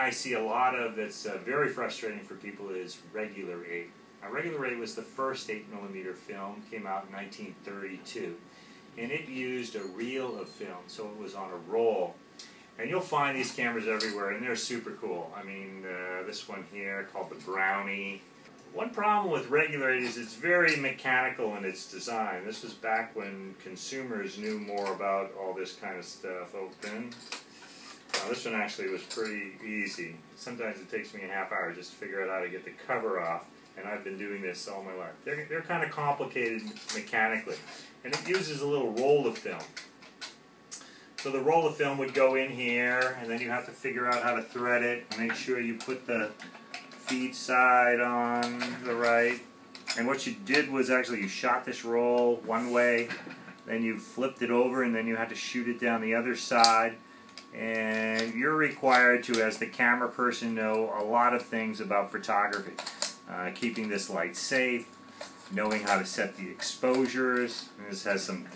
I see a lot of that's very frustrating for people is Regular 8. Now, Regular 8 was the first 8mm film, came out in 1932, and it used a reel of film, so it was on a roll. And you'll find these cameras everywhere, and they're super cool. I mean, this one here called the Brownie. One problem with Regular 8 is it's very mechanical in its design. This was back when consumers knew more about all this kind of stuff. Open. Now, this one actually was pretty easy. Sometimes it takes me a half hour just to figure out how to get the cover off, and I've been doing this all my life. They're kind of complicated mechanically, and it uses a little roll of film. So the roll of film would go in here, and then you have to figure out how to thread it. Make sure you put the feed side on the right. And what you did was actually you shot this roll one way, then you flipped it over, and then you had to shoot it down the other side. And you're required to, as the camera person, know a lot of things about photography. Keeping this light safe, knowing how to set the exposures. And this has some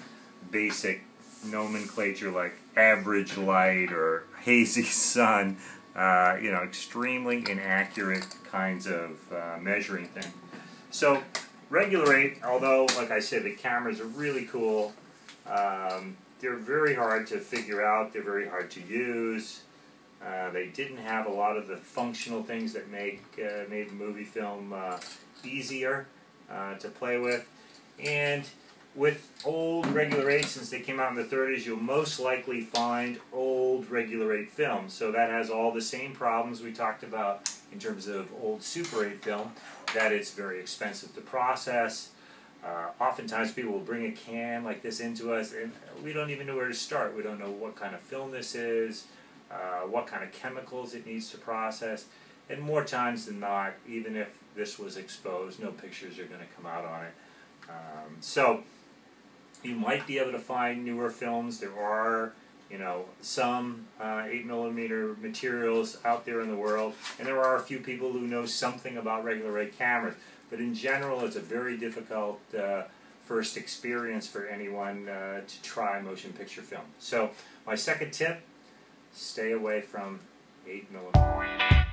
basic nomenclature like average light or hazy sun, you know, extremely inaccurate kinds of measuring things. So Regular 8, although like I said the cameras are really cool, they're very hard to figure out, they're very hard to use. They didn't have a lot of the functional things that made movie film easier to play with. And with old Regular 8, since they came out in the 30s, you'll most likely find old Regular 8 film. So that has all the same problems we talked about in terms of old Super 8 film, that it's very expensive to process. Oftentimes people will bring a can like this into us, and we don't even know where to start. We don't know what kind of film this is, what kind of chemicals it needs to process. And more times than not, even if this was exposed, no pictures are going to come out on it. So you might be able to find newer films. There are, you know, some 8mm materials out there in the world, and there are a few people who know something about Regular 8 cameras. But in general, it's a very difficult first experience for anyone to try motion picture film. So my second tip, stay away from 8mm.